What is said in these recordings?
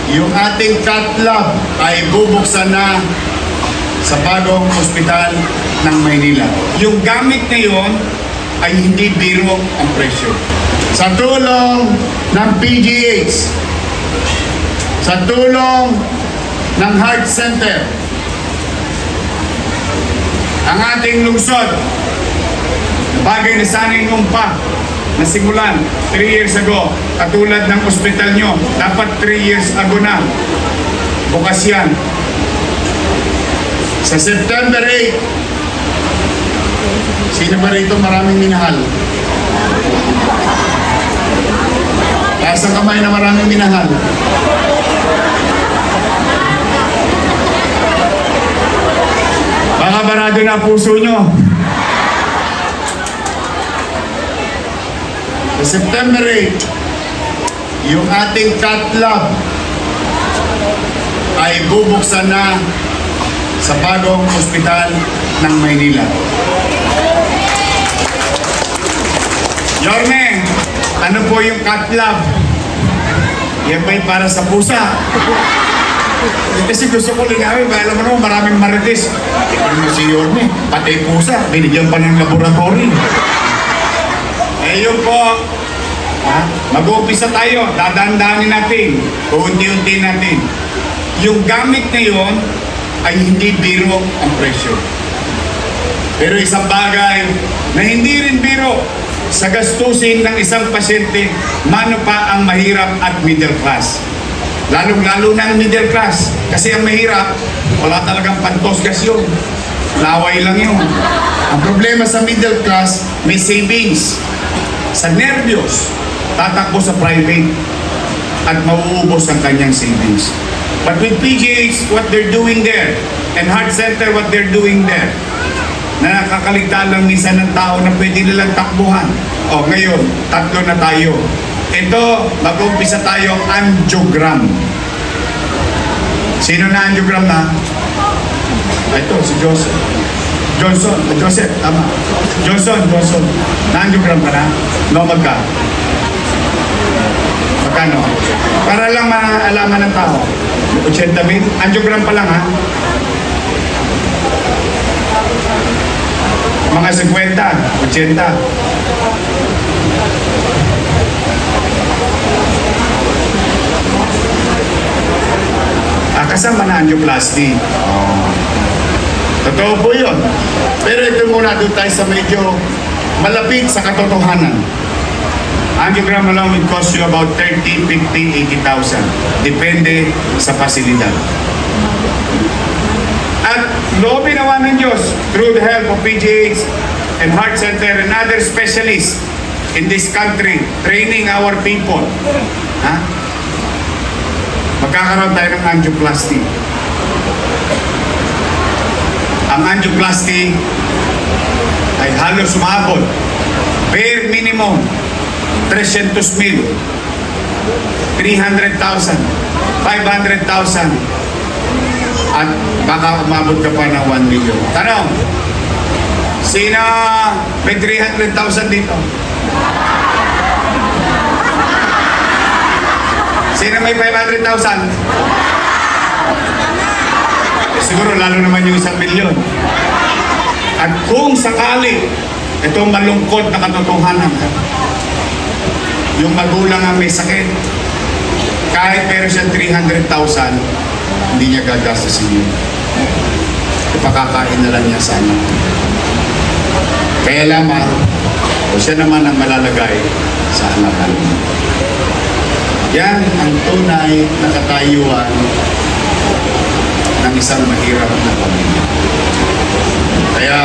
Yung ating cath lab ay bubuksan na sa bagong ospital ng Maynila. Yung gamit ngayon ay hindi biro ang presyo. Sa tulong ng PGH, sa tulong ng Heart Center, ang ating lungsod, bagay na sana'y numpa na simulan 3 years ago, katulad ng ospital nyo, dapat 3 years ago na bukas yan. Sa September 8, sino ba rito maraming minahal? Taas ang kamay na maraming minahal. Baka barado na puso nyo. Sa September 8, yung ating cath lab ay bubuksan na sa bagong ospital ng Maynila. Yorme, ano po yung cath lab? Yan ba'y para sa pusa? Kasi gusto ko linawin, alam mo naman maraming marites. Ikaw mo si Yorme, pati pusa, binigyan pa ng laboratory. Eh yun po, mag-uumpisa tayo, dadaan-daanin natin, unti-unti natin. Yung gamit ngayon ay hindi biro ang presyo. Pero isang bagay na hindi rin biro sa gastusin ng isang pasyente, mano pa ang mahirap at middle class. Lalong-lalo na ang middle class. Kasi ang mahirap, wala talagang pantos yun. Laway lang yun. Ang problema sa middle class, may savings. Sa nervyos, tatakbo sa private at mauubos ang kanyang savings. But with PGH, what they're doing there, and Heart Center, what they're doing there, na nakakaligtaan lang minsan ng tao na pwede nilang takbuhan. O ngayon, 3 na tayo. Ito, mag-umpisa tayong angiogram. Sino na angiogram na? Ito, si Joseph. Joseph, tama. Johnson. Na-angiogram ka na? Normal ka? Magkano? Para lang maalaman ng tao. 80,000? Angiogram pa lang ha? Mga 50, 80. Kasama na angioplasty. Totoo po yun. Pero ito muna doon tayo sa medyo malapit sa katotohanan. Angiogram alone will cost you about 30, 50, 80,000. Depende sa pasilidad. At loobin nawa ng Diyos through the help of PGH and Heart Center and other specialists in this country training our people. Magkakaroon tayo ng angioplasty. Ang angioplasty ay halos umabot bare minimum 300,000, 300,000, 500,000 at baka umabot ka pa ng 1 million. Tanong, sino may 300,000 dito? Sino may 500,000? Siguro lalo naman yung 1 milyon. At kung sakali, itong malungkot na katotohanan, yung magulang ang may sakit, kahit meron siyang 300,000, hindi niya gagastasin yun. Ipakakain na lang niya sana. Kaya lamang, o siya naman ang malalagay sa anakan. Yan ang tunay na katayuan ng isang mahirap na pamilya. Kaya,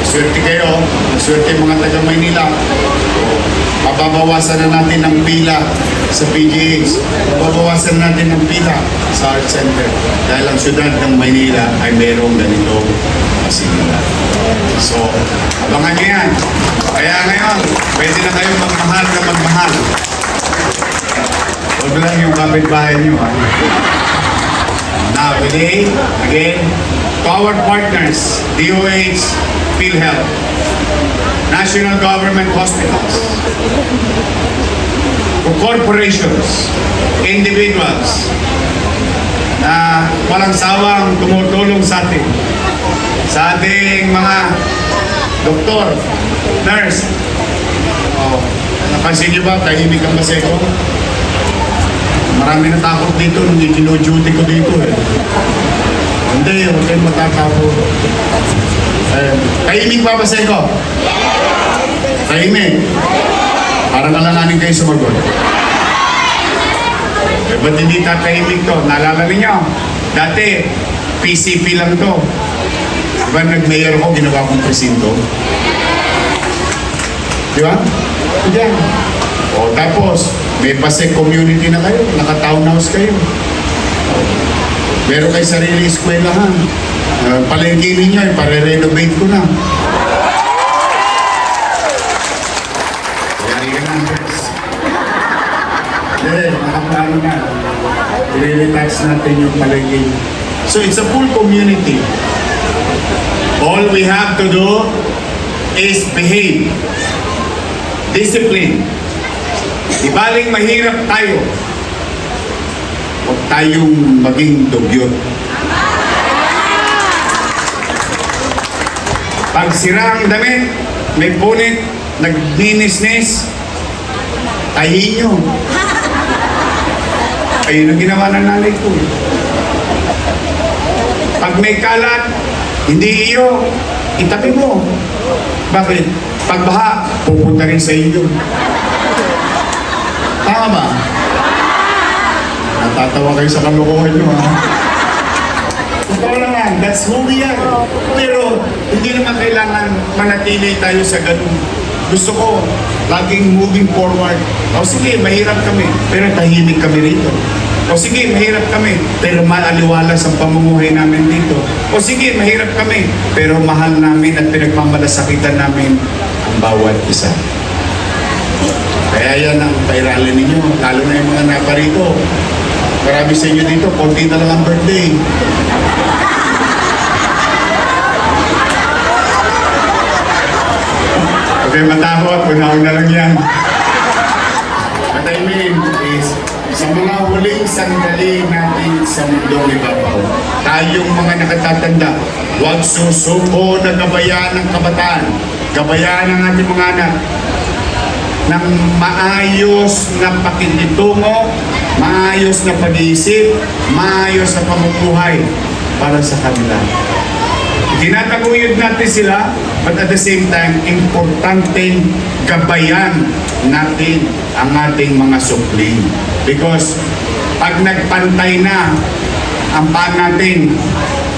swerte kayo, swerte mga taga Maynila. Mababawasan na natin ang pila sa PGH. Mababawasan natin ang pila sa Heart Center. Dahil ang syudad ng Maynila ay mayroong ganitong pasilidad. So, abangan nyo yan. Kaya ngayon, pwede na kayong magmahal na magmahal. Huwag lang yung kapitbahay nyo. Now, today, again, to our partners, DOH, PhilHealth, national government hospitals, to corporations, individuals, walang sawang tumutulong sa atin. Sa ating mga doktor, nurse. Oh, napansin niyo ba, tahimik ang Baseco? Marami natakot dito nung ikino-duty ko dito eh. Hindi, huwag kayong matatakot. Tahimik ba Baseco? Tahimik. Parang alalanin kayo sumagot. Eh, ba't hindi tatahimik to? Naalala ninyo? Dati, PCP lang to. Diba nag-mayor ko, ginawa kong presinto? Di ba? Diyan. O tapos, may Pasek community na kayo. Naka-townhouse kayo. Meron kayo sarili eskwelahan. Palengke ninyo, pare-renovate ko na. Yari ka na, Andres. Hindi, nakaplano na. I-retouch natin yung palengke. So it's a full community. All we have to do is behave. Discipline. Ibaling mahirap tayo. Huwag tayong maging dugyot. Pag sira ang damit, may punit, nagninisnis, tahiin nyo. Ayun ang ginawa ng nanay ko. Pag may kalat, hindi iyo, itabi mo. Bakit? Pag baha, pupunta rin sa iyo. Tama ba? Natatawa kayo sa kalokohan nyo, ha? Totoo naman, that's who we are. Pero, hindi naman kailangan manatili tayo sa ganun. Gusto ko, laging moving forward. O sige, mahirap kami, pero tahimik kami rito. O sige, mahirap kami, pero maaliwalas ang pamumuhay namin dito. O sige, mahirap kami, pero mahal namin at pinagmamalasakitan namin ang bawat isa. Kaya yan ang pairalin ninyo, lalo na yung mga naparito. Marami sa inyo dito, konti na lang ang birthday. Okay, matakot, una-una lang yan. What I mean is, sa mga huling sandali natin sa mundong ibabaw, tayong mga nakatatanda, huwag susuko na gabayaan ng kabataan, gabayaan ng ating mga anak, ng maayos na pakikitungo, maayos na pag-iisip, maayos na pamumuhay para sa kanila. Tinataguyod natin sila, but at the same time, importanteng gabayan natin ang ating mga supling. Because pag nagpantay na ang paan natin,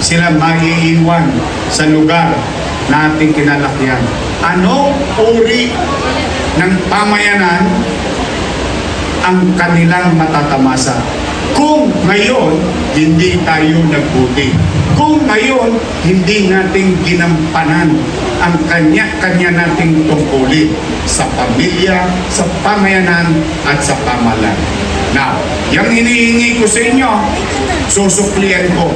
sila maiiwan sa lugar na ating kinalakihan. Ano uri ng pamayanan ang kanilang matatamasa? Kung ngayon, hindi tayo nagbuti. Kung ngayon, hindi natin ginampanan ang kanya-kanya nating tungkulin sa pamilya, sa pamayanan, at sa pamalan. Now, yung hinihingi ko sa inyo, susuklian ko.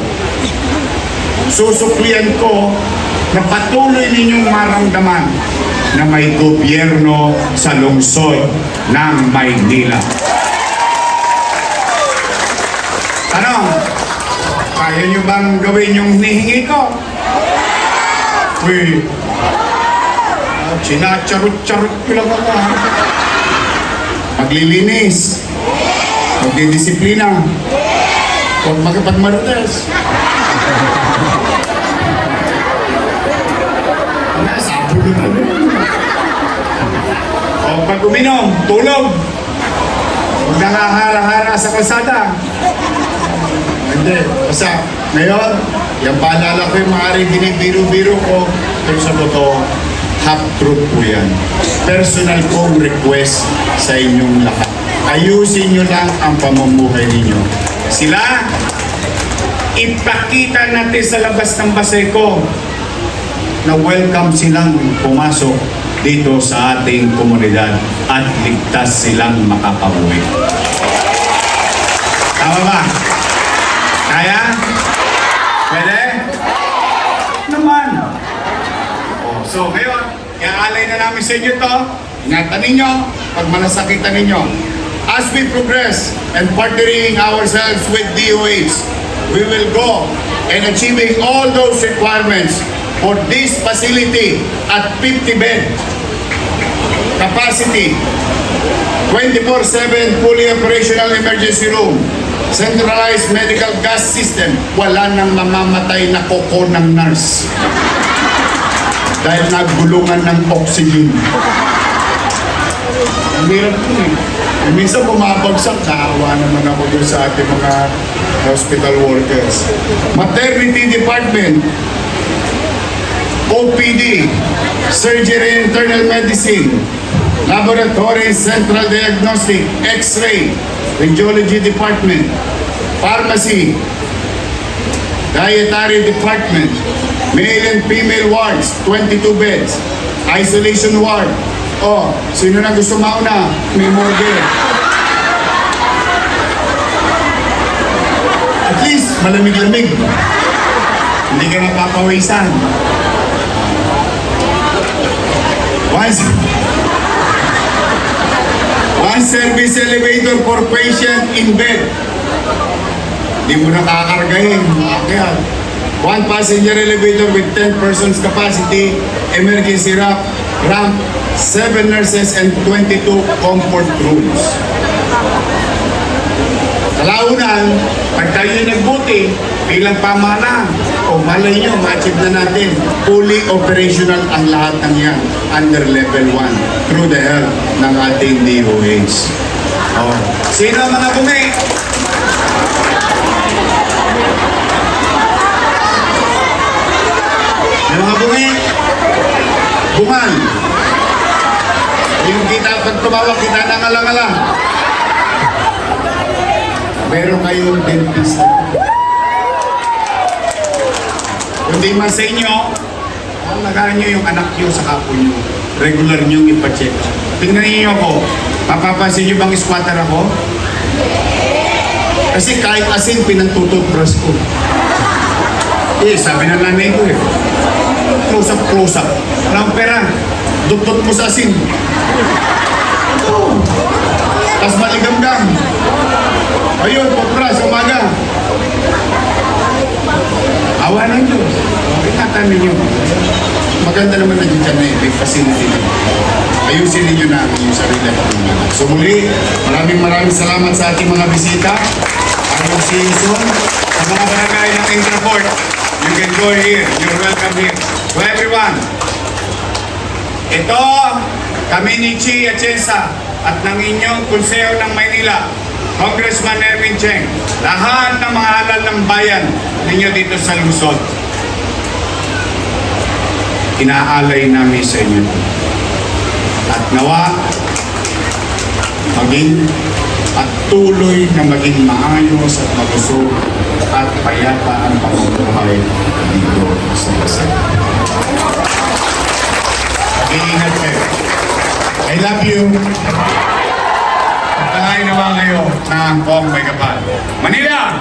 Susuklian ko na patuloy ninyong maramdaman na may gobyerno sa lungsod ng Maynila. Ano? Kaya nyo bang gawin yung hinihingi ko? Uy, sinacharot-charot ko lang ako. Maglilinis. Magdidisiplina. Huwag magpagmarites. Nasapo na kami. O pag uminom, tulog. Huwag nakahara-hara sa kalsada. Hindi. Basta, ngayon, yung paalala ko yung maaaring binibiro-biro ko, pero sa totoo, half-truth po yan. Personal kong request sa inyong lahat. Ayusin nyo lang ang pamumuhay ninyo. Sila, ipakita natin sa labas ng Baseco na welcome silang pumasok dito sa ating komunidad at ligtas silang makakauwi. Tama ba? Kaya? Pwede? Naman. Oh, so ngayon, iaalay na namin sa inyo to. Ingatan ninyo pag malasakitan ninyo. As we progress and partnering ourselves with DOH, we will go and achieving all those requirements for this facility at 50 bed capacity, 24/7 fully operational emergency room, centralized medical gas system. Wala nang mamamatay na koko ng nurse dahil nagulungan ng oxygen. Ang hirap po eh. Minsan bumabagsak, naawa naman ako doon sa ating mga hospital workers. Maternity department, OPD, surgery and internal medicine, laboratory, central diagnostic, x-ray, radiology department, pharmacy, dietary department, male and female wards, 22 beds, isolation ward. Oh, sino na gusto mauna? May morgue. At least, malamig-lamig. Hindi ka napapawisan. One service elevator for patient in bed. Hindi mo nakakargahin. Kaya, one passenger elevator with 10 persons capacity, emergency ramp, 7 nurses and 22 comfort rooms. Kalaunan, pag tayo nagbuti, bilang pamahalaan, o malay nyo, ma-achieve na natin, fully operational ang lahat ng yan under level 1 through the help ng ating DOH. Oh. Sino ang mga bumi? Yung mga bumi? Bungal. Yung kita, pag tumawag kita ng alang-alang. Meron kayong dentista. Kundi man sa inyo, alagaan nyo yung anak nyo sa kapo nyo. Regular nyo ipacheck. Tingnan niyo ako, mapapansin nyo bang squatter ako? Kasi kahit asin, pinantututbrush ko. Eh, sabi ng nanay ko eh. Close up, close up. Walang pera. Duktot mo sa asin. Tapos maligam-gam. Ayun, pupras, umaga. Awa ng Diyos. Ingatan ninyo. Maganda naman na dyan na may facility na. Ayusin ninyo na ang inyong sarili at pangalaman. So muli, maraming salamat sa ating mga bisita. Ayun si Ison. Sa mga barangay ng Intraport, you can go here. You're welcome here. So everyone, ito, kami ni Chi Atienza at ng inyong Konseho ng Maynila, Congressman Erwin Cheng, lahat ng mga halal ng bayan ninyo dito sa lungsod, inaalay namin sa inyo. At nawa, maging at tuloy na maging maayos at malusog at payapa ang pamumuhay dito sa bansa. Mag-iingat kayo. I love you. Pagkalain naman kayo ng Bong May Kapal. Manila!